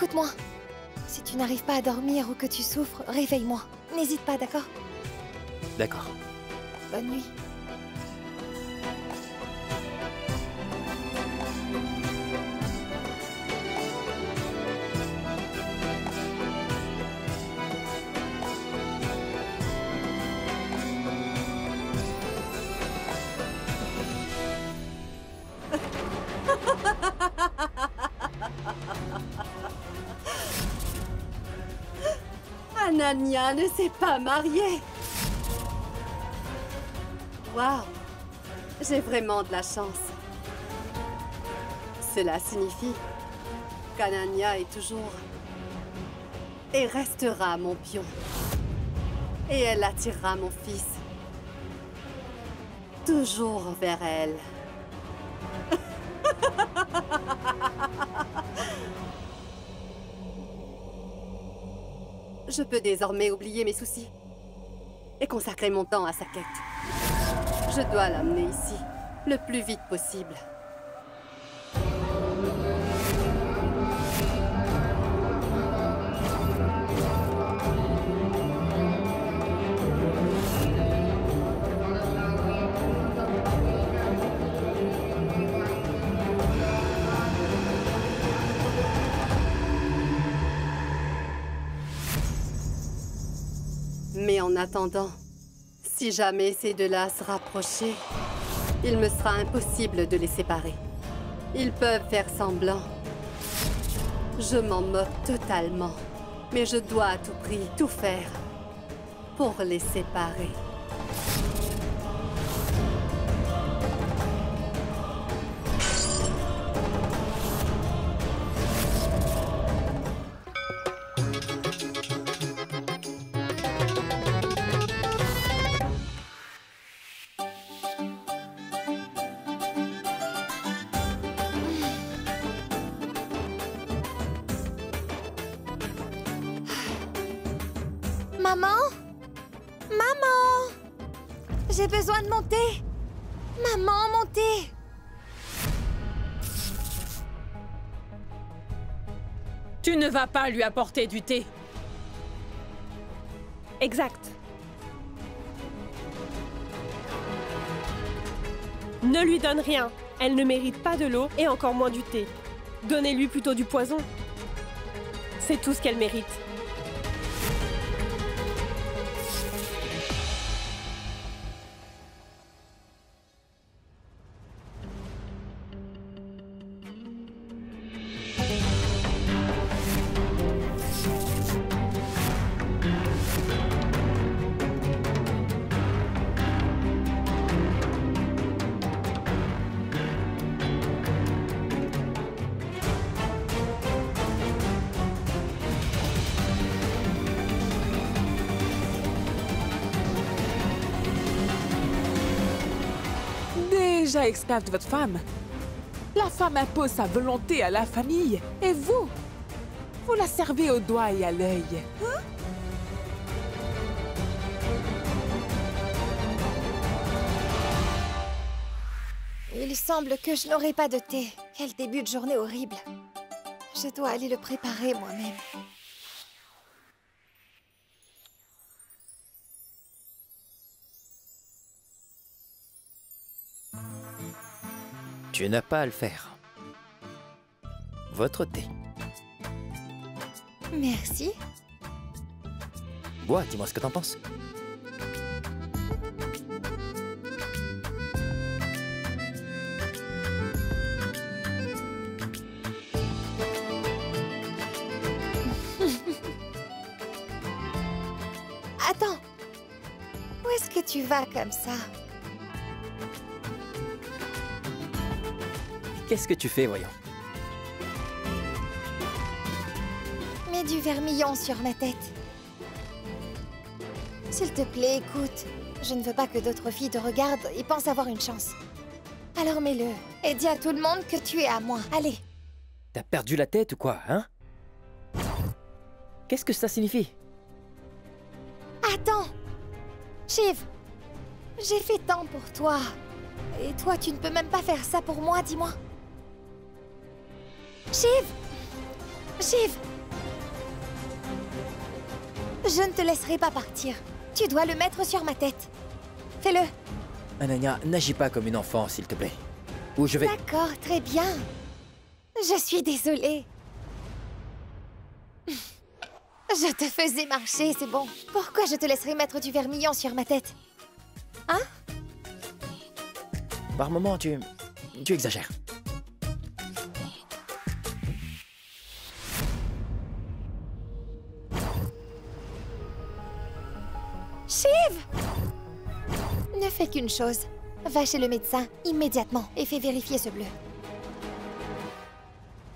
Écoute-moi. Si tu n'arrives pas à dormir ou que tu souffres, réveille-moi. N'hésite pas, d'accord? D'accord. Bonne nuit. Anania ne s'est pas mariée. Waouh, j'ai vraiment de la chance. Cela signifie qu'Anania est toujours et restera mon pion. Et elle attirera mon fils toujours vers elle. Je peux désormais oublier mes soucis et consacrer mon temps à sa quête. Je dois l'amener ici, le plus vite possible. Mais en attendant, si jamais ces deux-là se rapprochaient, il me sera impossible de les séparer. Ils peuvent faire semblant. Je m'en moque totalement. Mais je dois à tout prix tout faire pour les séparer. Maman? Maman! J'ai besoin de monter! Maman, montez! Tu ne vas pas lui apporter du thé. Exact. Ne lui donne rien. Elle ne mérite pas de l'eau et encore moins du thé. Donnez-lui plutôt du poison. C'est tout ce qu'elle mérite. Déjà esclave de votre femme. La femme impose sa volonté à la famille. Et vous la servez au doigt et à l'œil. Hein? Il semble que je n'aurai pas de thé. Quel début de journée horrible. Je dois aller le préparer moi-même. Tu n'as pas à le faire. Votre thé. Merci. Bois, dis-moi ce que t'en penses. Attends. Où est-ce que tu vas comme ça? Qu'est-ce que tu fais, voyons? Mets du vermillon sur ma tête. S'il te plaît, écoute. Je ne veux pas que d'autres filles te regardent et pensent avoir une chance. Alors mets-le. Et dis à tout le monde que tu es à moi. Allez. T'as perdu la tête ou quoi, hein? Qu'est-ce que ça signifie? Attends. Shiv, j'ai fait tant pour toi. Et toi, tu ne peux même pas faire ça pour moi, dis-moi. Shiv! Shiv! Je ne te laisserai pas partir. Tu dois le mettre sur ma tête. Fais-le. Ananya, n'agis pas comme une enfant, s'il te plaît. Ou je vais... D'accord, très bien. Je suis désolée. Je te faisais marcher, c'est bon. Pourquoi je te laisserai mettre du vermillon sur ma tête? Hein? Par moments, tu exagères. Shiv! Ne fais qu'une chose. Va chez le médecin, immédiatement, et fais vérifier ce bleu.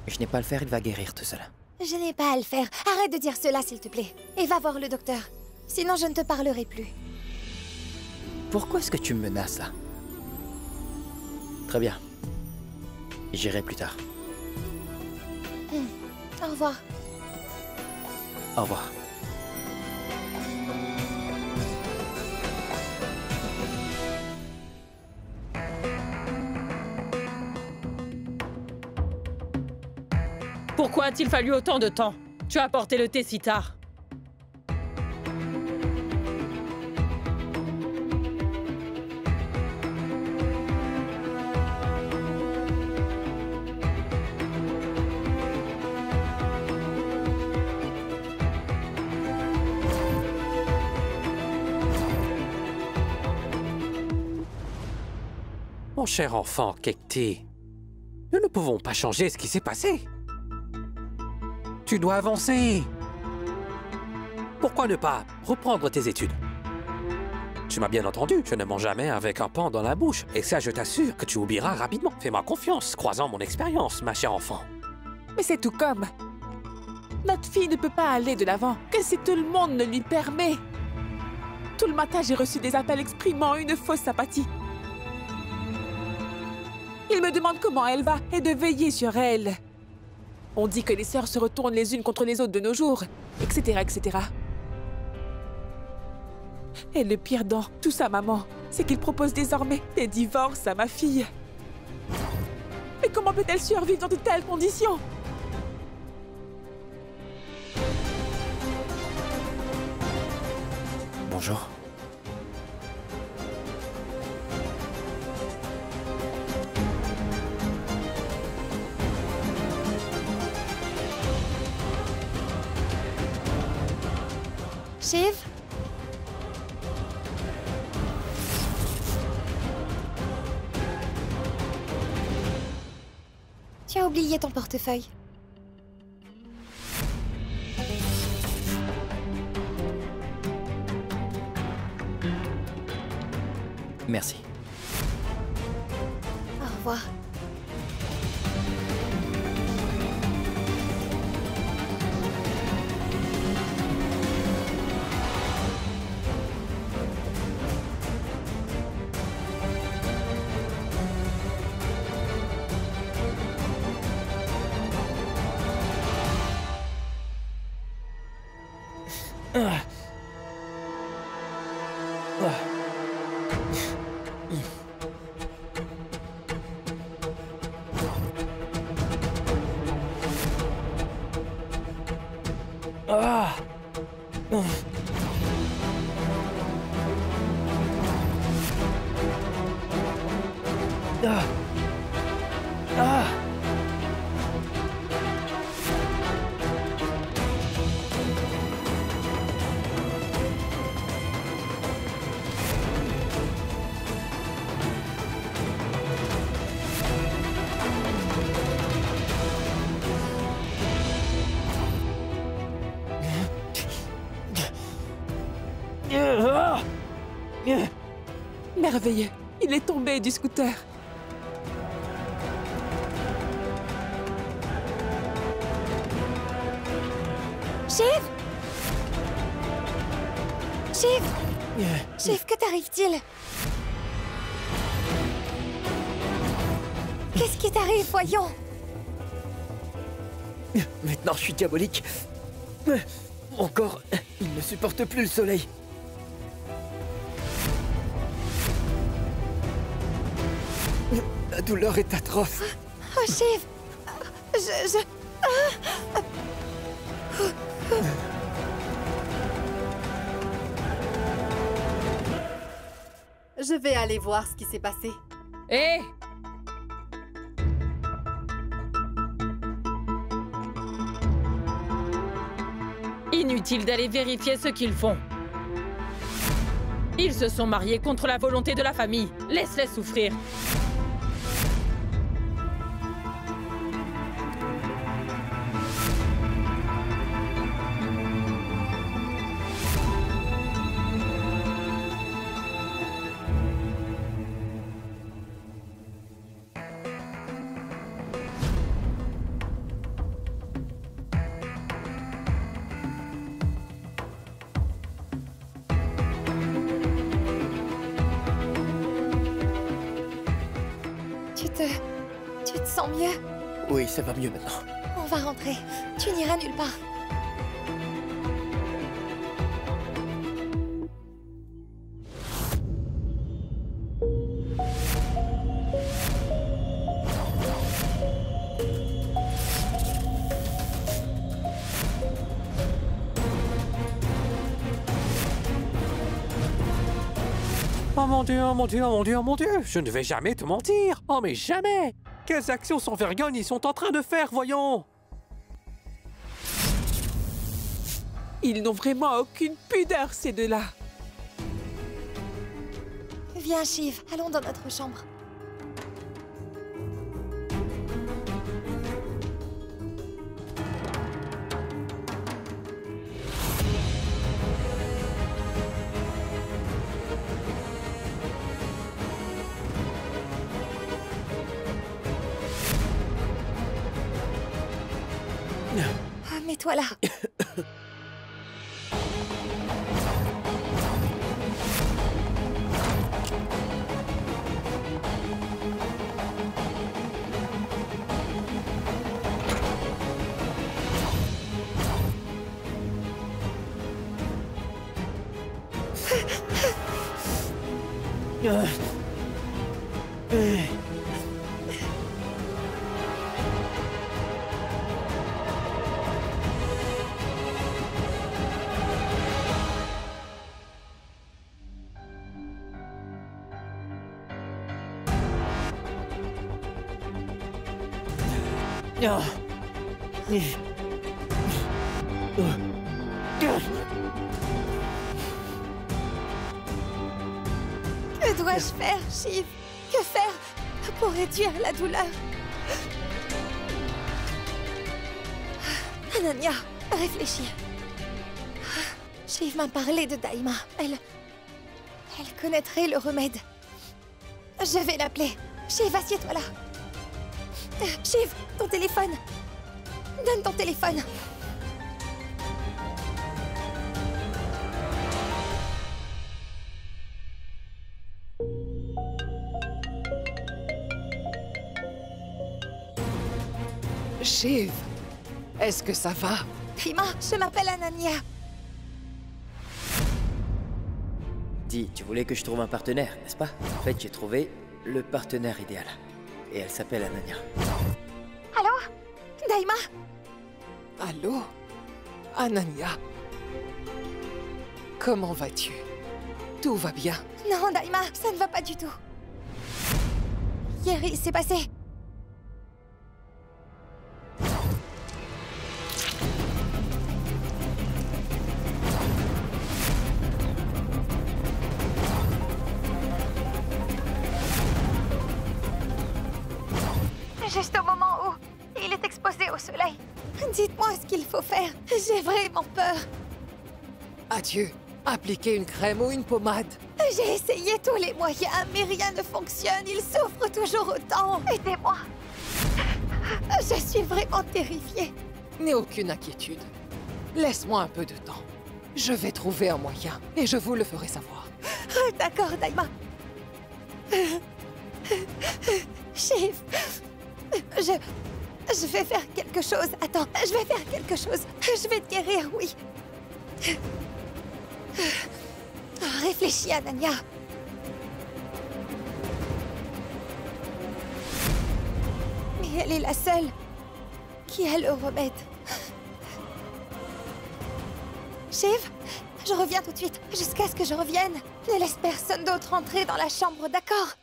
Je n'ai pas à le faire, il va guérir tout seul. Je n'ai pas à le faire. Arrête de dire cela, s'il te plaît. Et va voir le docteur. Sinon, je ne te parlerai plus. Pourquoi est-ce que tu me menaces, là? Très bien. J'irai plus tard. Au revoir. Au revoir. Pourquoi a-t-il fallu autant de temps? Tu as apporté le thé si tard. Mon cher enfant, Kekti, nous ne pouvons pas changer ce qui s'est passé. Tu dois avancer. Pourquoi ne pas reprendre tes études? Tu m'as bien entendu, je ne mange jamais avec un pain dans la bouche. Et ça, je t'assure que tu oublieras rapidement. Fais-moi confiance, croisant mon expérience, ma chère enfant. Mais c'est tout comme. Notre fille ne peut pas aller de l'avant que si tout le monde ne lui permet. Tout le matin, j'ai reçu des appels exprimant une fausse sympathie. Ils me demandent comment elle va et de veiller sur elle. On dit que les sœurs se retournent les unes contre les autres de nos jours, etc., etc. Et le pire dans tout ça, maman, c'est qu'il propose désormais des divorces à ma fille. Mais comment peut-elle survivre dans de telles conditions? Bonjour. Shiv? Tu as oublié ton portefeuille. Merci. Au revoir. Merveilleux, il est tombé du scooter. Shiv? Shiv? Shiv, que t'arrive-t-il? Qu'est-ce qui t'arrive, voyons? Maintenant, je suis diabolique. Mon corps, il ne supporte plus le soleil. La douleur est atroce. Oh, Shiv! Je vais aller voir ce qui s'est passé. Hé! Inutile d'aller vérifier ce qu'ils font. Ils se sont mariés contre la volonté de la famille. Laisse-les souffrir. Tu te sens mieux? Oui, ça va mieux maintenant. On va rentrer. Tu n'iras nulle part. Oh mon Dieu, oh mon Dieu, oh mon Dieu, oh mon Dieu! Je ne vais jamais te mentir! Oh mais jamais! Quelles actions sans vergogne ils sont en train de faire, voyons! Ils n'ont vraiment aucune pudeur, ces deux-là. Viens, Shiv, allons dans notre chambre. Ah, mets-toi là. Que dois-je faire, Shiv? Que faire pour réduire la douleur? Ananya, réfléchis. Shiv m'a parlé de Daima. Elle connaîtrait le remède. Je vais l'appeler. Shiv, assieds-toi là. Shiv, ton téléphone. Donne ton téléphone. Shiv, est-ce que ça va? Daima, je m'appelle Ananya. Dis, tu voulais que je trouve un partenaire, n'est-ce pas? En fait, j'ai trouvé le partenaire idéal. Et elle s'appelle Ananya. Allô? Daima? Allô? Ananya? Comment vas-tu? Tout va bien? Non, Daima, ça ne va pas du tout. Hier, il s'est passé. Juste au moment où il est exposé au soleil. Dites-moi ce qu'il faut faire. J'ai vraiment peur. As-tu appliqué une crème ou une pommade? J'ai essayé tous les moyens, mais rien ne fonctionne. Il souffre toujours autant. Aidez-moi. Je suis vraiment terrifiée. N'aie aucune inquiétude. Laisse-moi un peu de temps. Je vais trouver un moyen et je vous le ferai savoir. D'accord, Daima. Shiv. Je vais faire quelque chose. Attends, je vais faire quelque chose. Je vais te guérir, oui. Réfléchis, Ananya. Mais elle est la seule qui a le remède. Shiv, je reviens tout de suite, jusqu'à ce que je revienne. Ne laisse personne d'autre entrer dans la chambre, d'accord?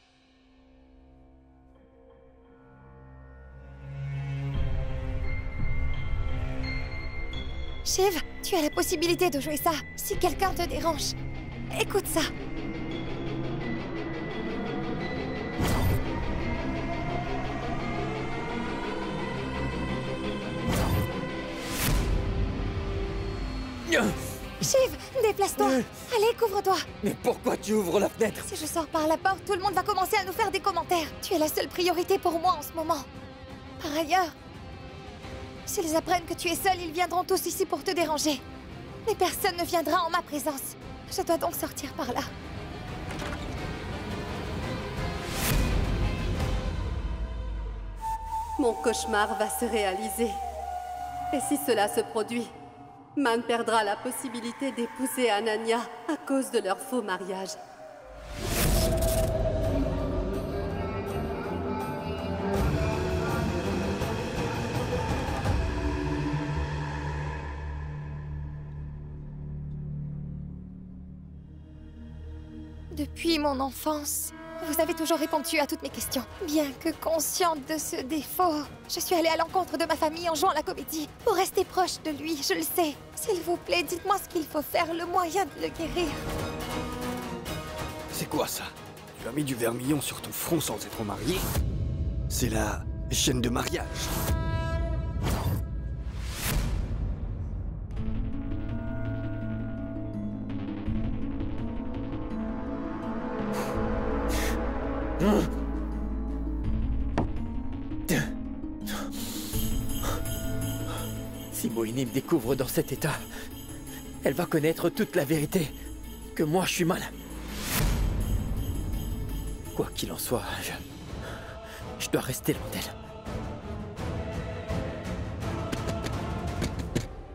Shiv, tu as la possibilité de jouer ça, si quelqu'un te dérange. Écoute ça. Shiv, déplace-toi. Allez, couvre-toi. Mais pourquoi tu ouvres la fenêtre? Si je sors par la porte, tout le monde va commencer à nous faire des commentaires. Tu es la seule priorité pour moi en ce moment. Par ailleurs, s'ils apprennent que tu es seule, ils viendront tous ici pour te déranger. Mais personne ne viendra en ma présence. Je dois donc sortir par là. Mon cauchemar va se réaliser. Et si cela se produit, Man perdra la possibilité d'épouser Ananya à cause de leur faux mariage. Depuis mon enfance, vous avez toujours répondu à toutes mes questions. Bien que consciente de ce défaut, je suis allée à l'encontre de ma famille en jouant la comédie. Pour rester proche de lui, je le sais. S'il vous plaît, dites-moi ce qu'il faut faire, le moyen de le guérir. C'est quoi ça? Tu as mis du vermillon sur ton front sans être marié? C'est la chaîne de mariage. Si Mohinie me découvre dans cet état, elle va connaître toute la vérité. Que moi, je suis mal. Quoi qu'il en soit, je dois rester loin d'elle.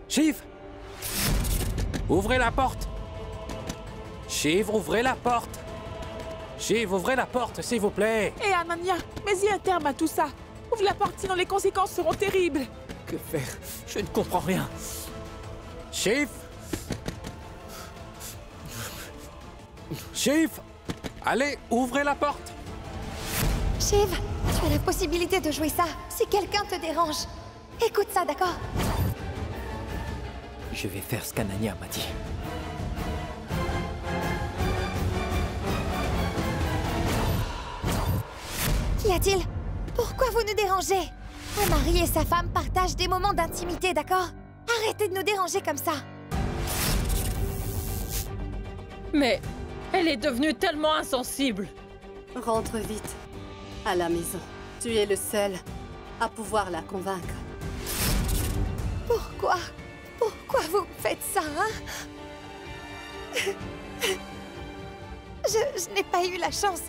Shiv! Ouvrez la porte! Shiv, ouvrez la porte! Shiv, ouvrez la porte, s'il vous plaît! Et Ananya, mets-y un terme à tout ça. Ouvre la porte, sinon les conséquences seront terribles. Que faire? Je ne comprends rien. Shiv! Shiv! Allez, ouvrez la porte! Shiv, tu as la possibilité de jouer ça, si quelqu'un te dérange. Écoute ça, d'accord? Je vais faire ce qu'Ananya m'a dit. Qu'y a-t-il? Pourquoi vous nous dérangez? Un mari et sa femme partagent des moments d'intimité, d'accord? Arrêtez de nous déranger comme ça. Mais elle est devenue tellement insensible. Rentre vite à la maison. Tu es le seul à pouvoir la convaincre. Pourquoi? Pourquoi vous me faites ça, hein? Je n'ai pas eu la chance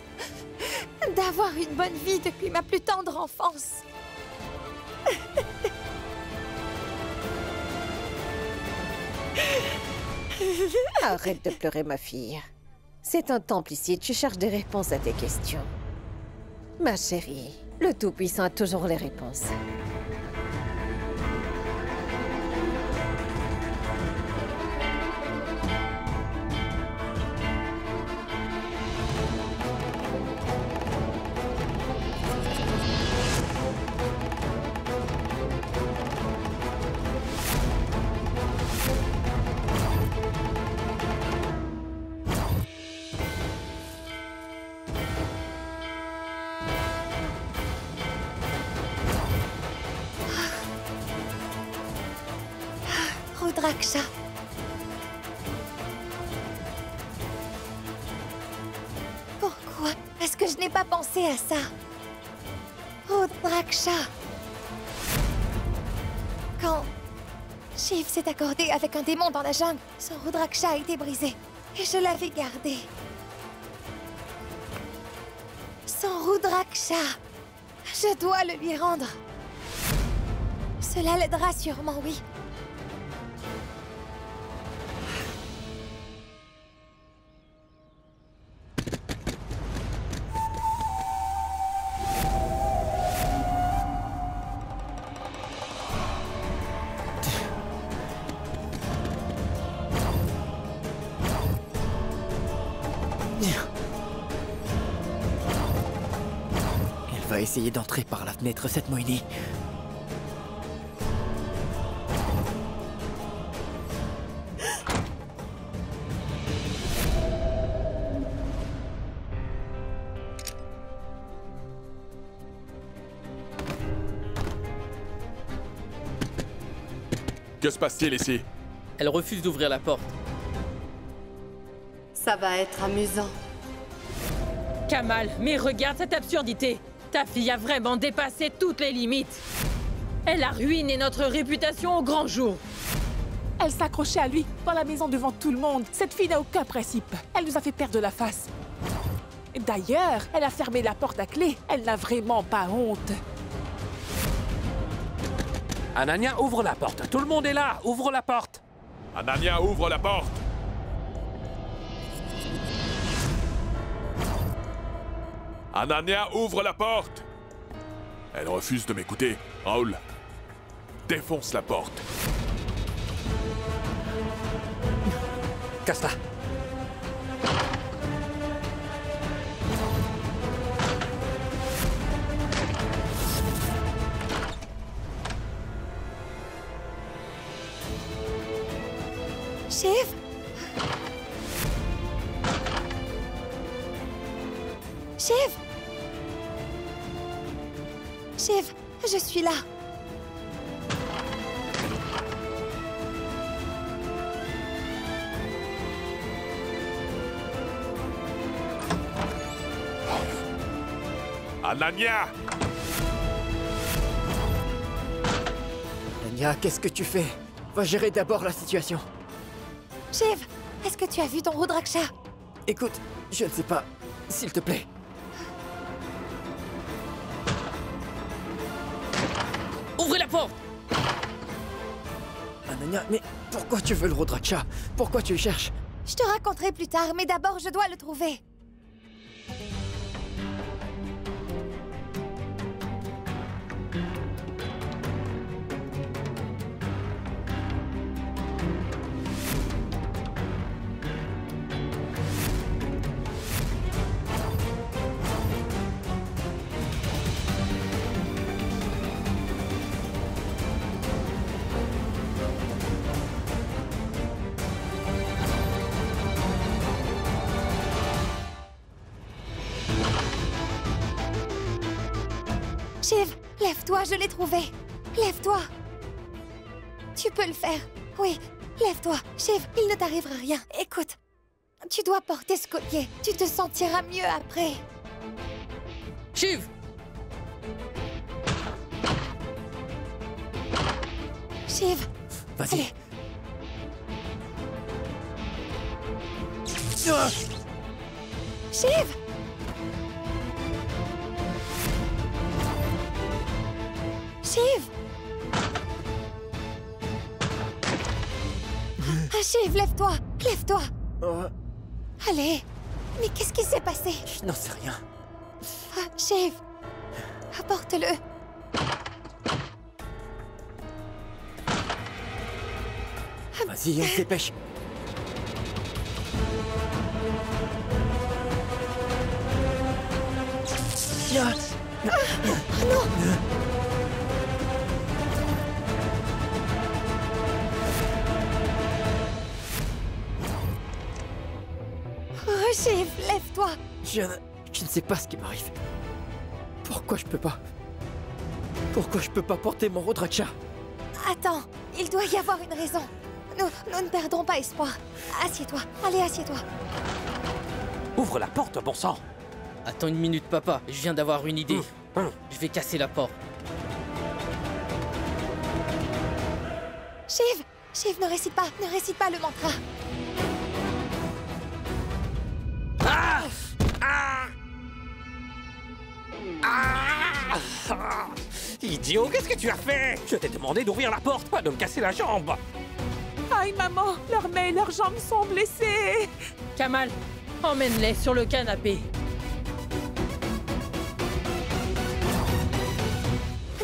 d'avoir une bonne vie depuis ma plus tendre enfance. Arrête de pleurer, ma fille. C'est un temple ici, tu cherches des réponses à tes questions. Ma chérie, le Tout-Puissant a toujours les réponses. Rudraksha. Pourquoi est-ce que je n'ai pas pensé à ça? Rudraksha. Quand Shiv s'est accordé avec un démon dans la jungle, son Rudraksha a été brisé. Et je l'avais gardé. Son Rudraksha. Je dois le lui rendre. Cela l'aidera sûrement, oui. va essayer d'entrer par la fenêtre cette Moini. Que se passe-t-il ici? Elle refuse d'ouvrir la porte. Ça va être amusant. Kamal, mais regarde cette absurdité. Ta fille a vraiment dépassé toutes les limites. Elle a ruiné notre réputation au grand jour. Elle s'accrochait à lui dans la maison devant tout le monde. Cette fille n'a aucun principe. Elle nous a fait perdre la face. D'ailleurs, elle a fermé la porte à clé. Elle n'a vraiment pas honte. Anania, ouvre la porte. Tout le monde est là. Ouvre la porte. Anania, ouvre la porte! Anania, ouvre la porte! Elle refuse de m'écouter. Raoul, défonce la porte. Casse-la. Shiv? Shiv? Shiv, je suis là. Anania! Anania, qu'est-ce que tu fais? Va gérer d'abord la situation. Shiv, est-ce que tu as vu ton Rudraksha? Écoute, je ne sais pas. S'il te plaît. Ouvrez la porte! Anania, mais pourquoi tu veux le Rudraksha? Pourquoi tu le cherches? Je te raconterai plus tard, mais d'abord je dois le trouver. Shiv, lève-toi, je l'ai trouvé. Lève-toi. Tu peux le faire. Oui, lève-toi. Shiv, il ne t'arrivera rien. Écoute, tu dois porter ce collier. Tu te sentiras mieux après. Shiv! Shiv, Vas-y. allez. Shiv! Shiv! Ah, Shiv, lève-toi! Lève-toi! Oh, Allez! Mais qu'est-ce qui s'est passé? je n'en sais rien. Ah, Shiv! Apporte-le! Vas-y, on se dépêche. Non! Oh, Shiv, lève-toi! Je ne sais pas ce qui m'arrive. Pourquoi je peux pas? Pourquoi je peux pas porter mon Rudraksha? Attends, il doit y avoir une raison. Nous ne perdrons pas espoir. Assieds-toi. Allez, assieds-toi. Ouvre la porte, bon sang. Attends une minute, papa. Je viens d'avoir une idée. Je vais casser la porte. Shiv! Shiv, ne récite pas le mantra. Idiot, qu'est-ce que tu as fait? Je t'ai demandé d'ouvrir la porte, pas de me casser la jambe. Aïe, maman, leurs mains et leurs jambes sont blessées. Kamal, emmène-les sur le canapé.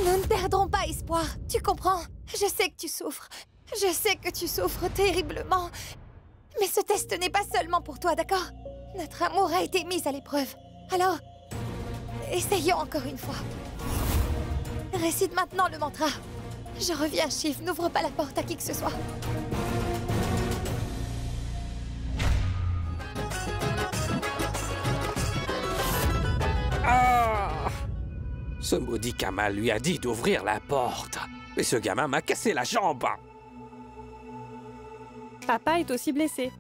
Nous ne perdrons pas espoir. Tu comprends? Je sais que tu souffres. Je sais que tu souffres terriblement. Mais ce test n'est pas seulement pour toi, d'accord? Notre amour a été mis à l'épreuve. Alors, Essayons encore une fois. Récite maintenant le mantra. Je reviens, Shiv. N'ouvre pas la porte à qui que ce soit. Ce maudit Kamal lui a dit d'ouvrir la porte. Mais ce gamin m'a cassé la jambe. Papa est aussi blessé.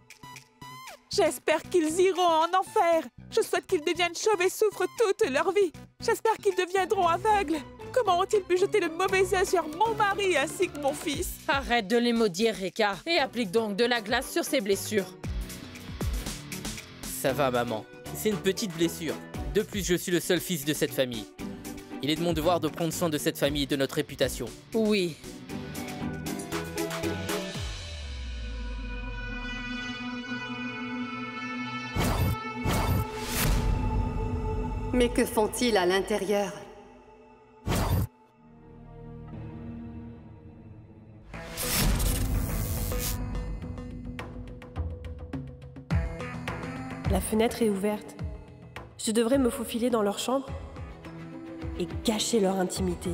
J'espère qu'ils iront en enfer. Je souhaite qu'ils deviennent chauves et souffrent toute leur vie. J'espère qu'ils deviendront aveugles. Comment ont-ils pu jeter le mauvais œil sur mon mari ainsi que mon fils? Arrête de les maudire, Rekka, et applique donc de la glace sur ses blessures. Ça va, maman. C'est une petite blessure. De plus, je suis le seul fils de cette famille. Il est de mon devoir de prendre soin de cette famille et de notre réputation. Oui. Mais que font-ils à l'intérieur? La fenêtre est ouverte. Je devrais me faufiler dans leur chambre et gâcher leur intimité.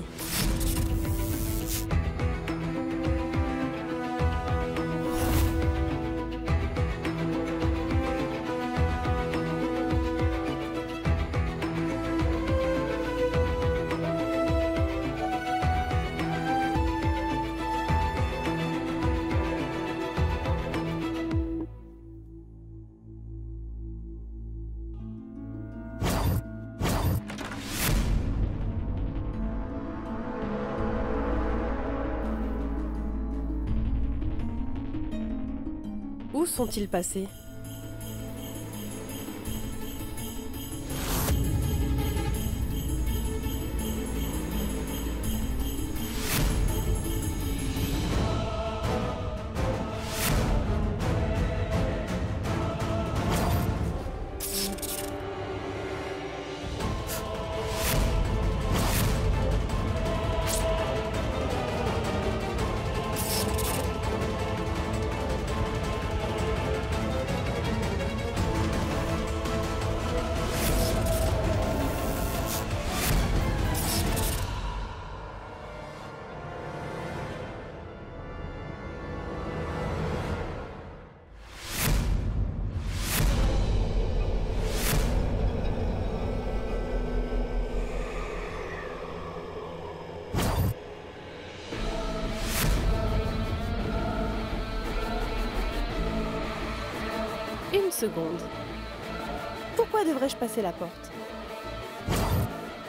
Où sont-ils passés? Une seconde. Pourquoi devrais-je passer la porte?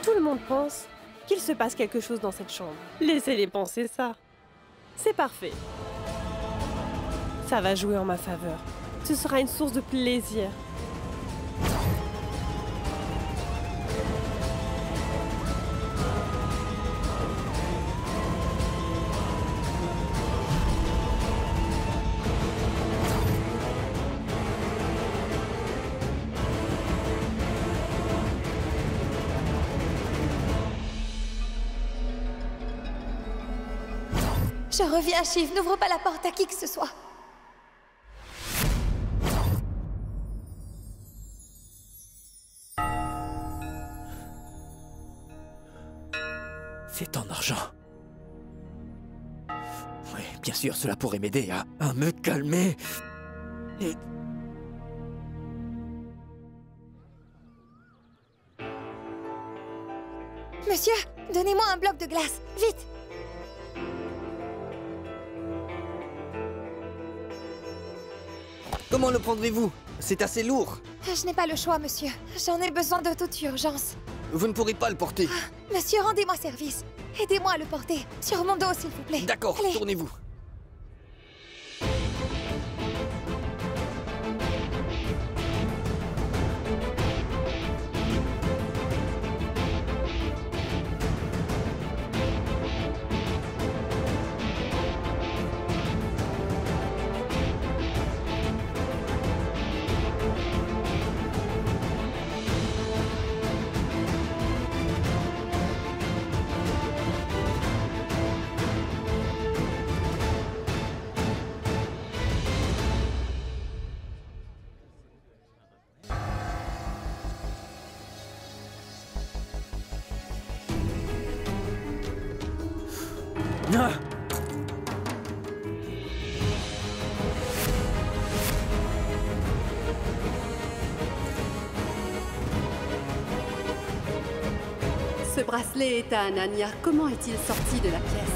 Tout le monde pense qu'il se passe quelque chose dans cette chambre. Laissez-les penser ça. C'est parfait. Ça va jouer en ma faveur. Ce sera une source de plaisir. Je reviens, Shiv. N'ouvre pas la porte à qui que ce soit. C'est ton argent. Oui, bien sûr, cela pourrait m'aider à me calmer. Et... Monsieur, donnez-moi un bloc de glace. Vite! Comment le prendrez-vous? C'est assez lourd. Je n'ai pas le choix, monsieur. J'en ai besoin de toute urgence. Vous ne pourrez pas le porter. Monsieur, rendez-moi service. Aidez-moi à le porter. Sur mon dos, s'il vous plaît. D'accord, Allez. tournez-vous. Ce bracelet est à Anania. Comment est-il sorti de la pièce?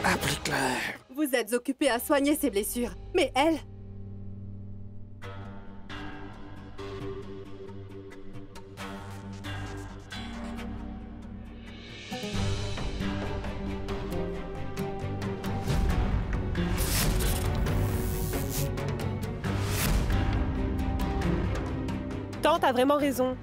Applique-le. Vous êtes occupé à soigner ses blessures. Mais elle... Tante a vraiment raison.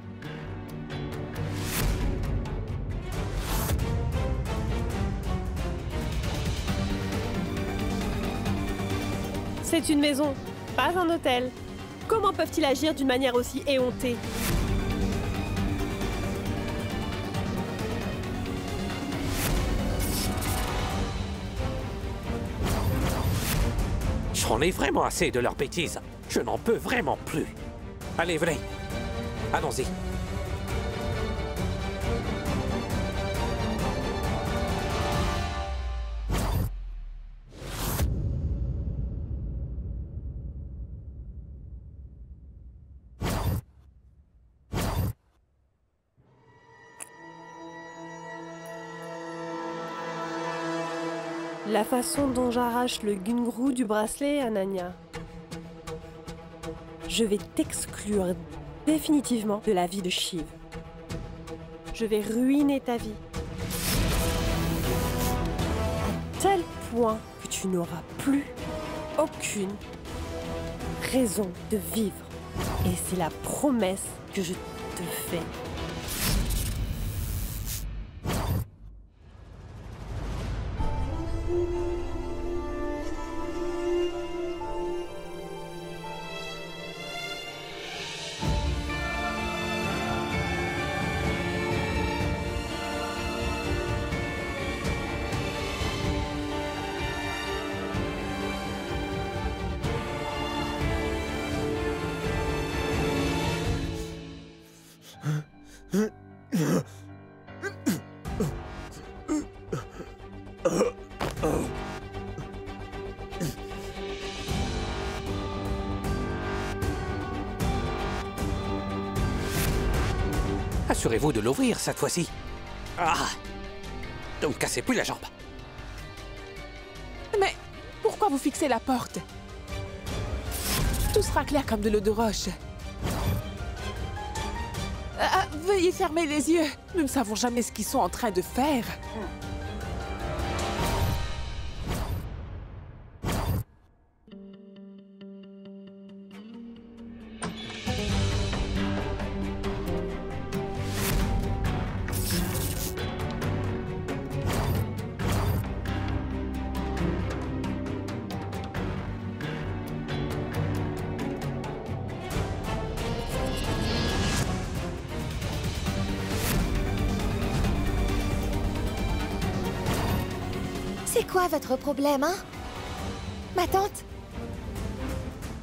C'est une maison, pas un hôtel. Comment peuvent-ils agir d'une manière aussi éhontée? J'en ai vraiment assez de leurs bêtises. Je n'en peux vraiment plus. Allez, venez. Allons-y. La façon dont j'arrache le Gungroo du bracelet, Anania. Je vais t'exclure définitivement de la vie de Shiv. Je vais ruiner ta vie. À tel point que tu n'auras plus aucune raison de vivre. Et c'est la promesse que je te fais. Assurez-vous de l'ouvrir cette fois-ci. Ah! Ne me cassez plus la jambe. Mais pourquoi vous fixez la porte? Tout sera clair comme de l'eau de roche. Veuillez fermer les yeux. Nous ne savons jamais ce qu'ils sont en train de faire. C'est quoi votre problème, hein? Ma tante?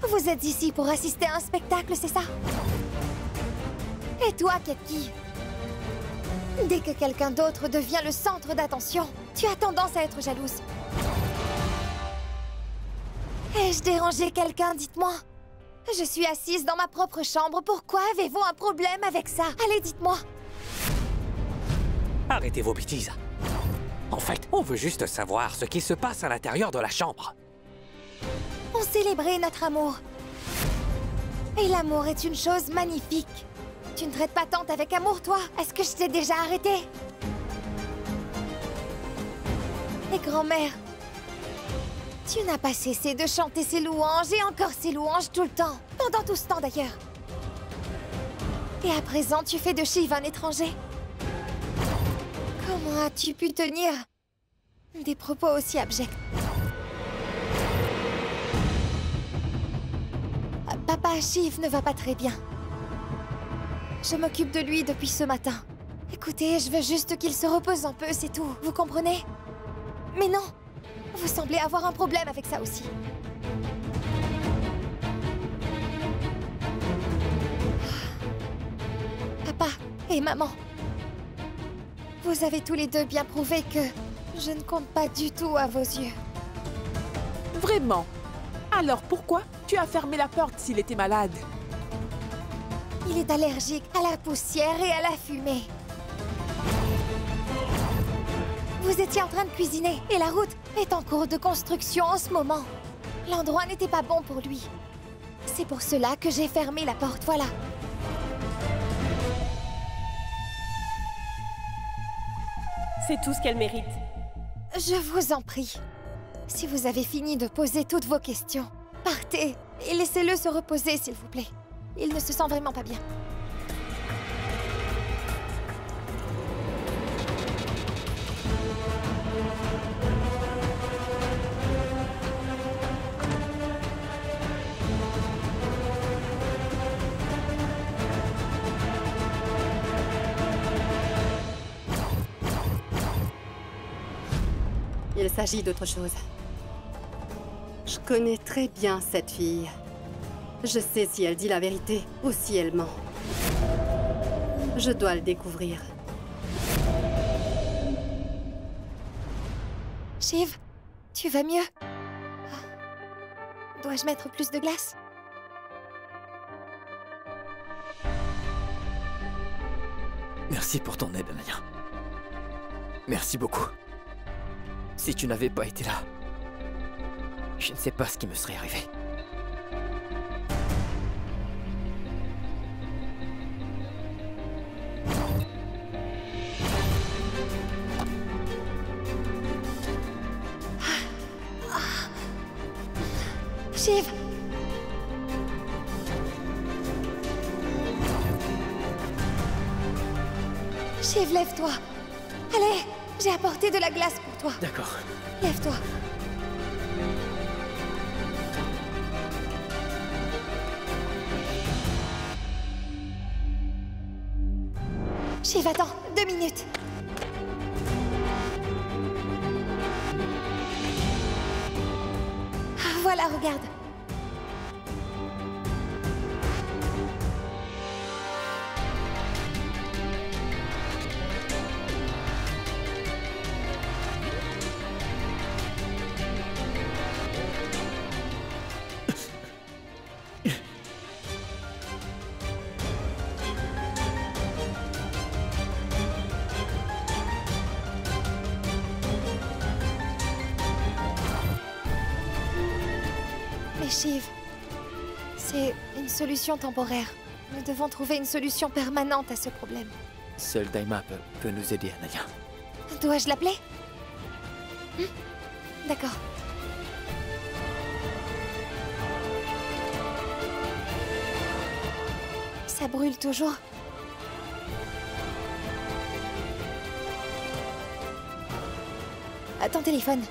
Vous êtes ici pour assister à un spectacle, c'est ça? Et toi, Ketki? Dès que quelqu'un d'autre devient le centre d'attention, tu as tendance à être jalouse. Ai-je dérangé quelqu'un, dites-moi? Je suis assise dans ma propre chambre, pourquoi avez-vous un problème avec ça? Allez, dites-moi! Arrêtez vos bêtises. En fait, on veut juste savoir ce qui se passe à l'intérieur de la chambre. On célébrait notre amour. Et l'amour est une chose magnifique. Tu ne traites pas tante avec amour, toi? Est-ce que je t'ai déjà arrêté? Et grand-mère, tu n'as pas cessé de chanter ses louanges et encore ses louanges tout le temps. Pendant tout ce temps, d'ailleurs. Et à présent, tu fais de Shiv un étranger. Comment as-tu pu tenir des propos aussi abjects? Papa, Shiv ne va pas très bien. Je m'occupe de lui depuis ce matin. Écoutez, je veux juste qu'il se repose un peu, c'est tout. Vous comprenez? Mais non! Vous semblez avoir un problème avec ça aussi. Papa et maman, vous avez tous les deux bien prouvé que je ne compte pas du tout à vos yeux. Vraiment? Alors pourquoi tu as fermé la porte s'il était malade? Il est allergique à la poussière et à la fumée. Vous étiez en train de cuisiner et la route est en cours de construction en ce moment. L'endroit n'était pas bon pour lui. C'est pour cela que j'ai fermé la porte, voilà. C'est tout ce qu'elle mérite. Je vous en prie. Si vous avez fini de poser toutes vos questions, partez et laissez-le se reposer, s'il vous plaît. Il ne se sent vraiment pas bien. Il s'agit d'autre chose. Je connais très bien cette fille. Je sais si elle dit la vérité ou si elle ment. Je dois le découvrir. Shiv, tu vas mieux? Dois-je mettre plus de glace? Merci pour ton aide, Ananya. Merci beaucoup. Si tu n'avais pas été là, je ne sais pas ce qui me serait arrivé. Shiv! Shiv, lève-toi. Allez, j'ai apporté de la glace pour toi. D'accord. Lève-toi. Shiv, attends, 2 minutes. Voilà, regarde. Shiv, c'est une solution temporaire. Nous devons trouver une solution permanente à ce problème. Seul Daima peut nous aider, Ananya. Dois-je l'appeler? D'accord. Ça brûle toujours. Ton téléphone.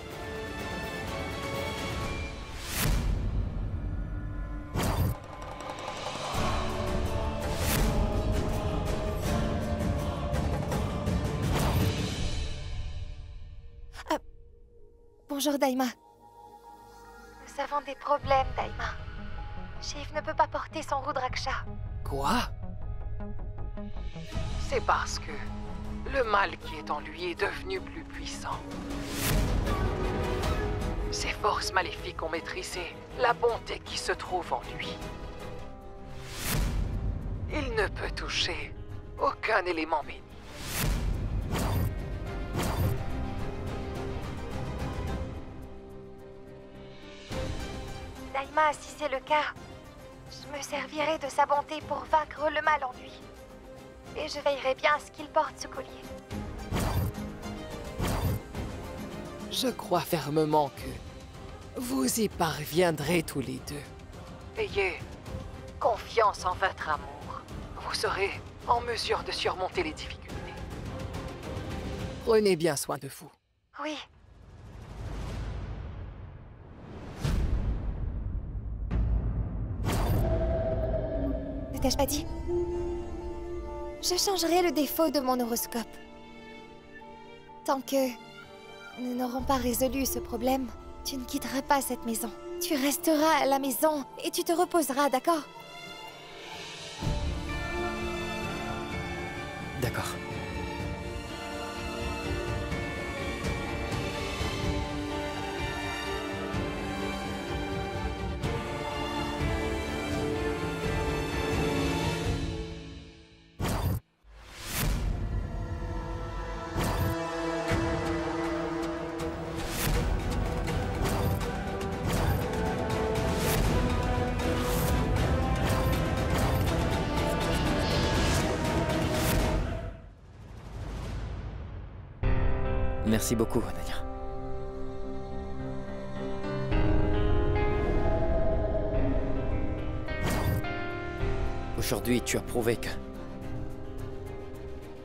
Bonjour, Daima. Nous avons des problèmes, Daima. Shiv ne peut pas porter son Rudraksha. Quoi? C'est parce que le mal qui est en lui est devenu plus puissant. Ces forces maléfiques ont maîtrisé la bonté qui se trouve en lui. Il ne peut toucher aucun élément béni. Daima, si c'est le cas, je me servirai de sa bonté pour vaincre le mal en lui. Et je veillerai bien à ce qu'il porte ce collier. Je crois fermement que vous y parviendrez tous les deux. Ayez confiance en votre amour. vous serez en mesure de surmonter les difficultés. Prenez bien soin de vous. Oui. Ne t'ai-je pas dit? Je changerai le défaut de mon horoscope. Tant que nous n'aurons pas résolu ce problème, tu ne quitteras pas cette maison. Tu resteras à la maison et tu te reposeras, d'accord? D'accord. Merci beaucoup, Anania. Aujourd'hui, tu as prouvé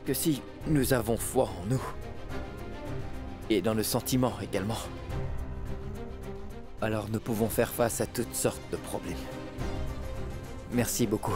que si nous avons foi en nous, et dans le sentiment également, alors nous pouvons faire face à toutes sortes de problèmes. Merci beaucoup.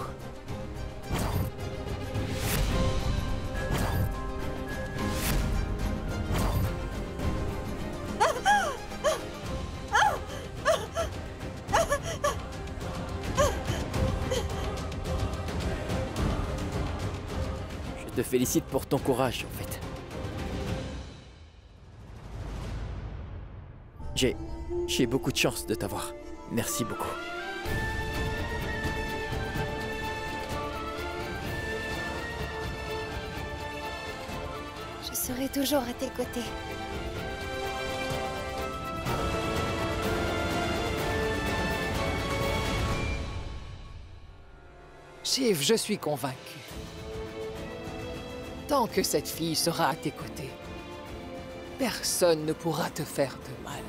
Je te félicite pour ton courage, en fait. J'ai beaucoup de chance de t'avoir. Merci beaucoup. Je serai toujours à tes côtés. Shiv, je suis convaincu. Tant que cette fille sera à tes côtés, personne ne pourra te faire de mal.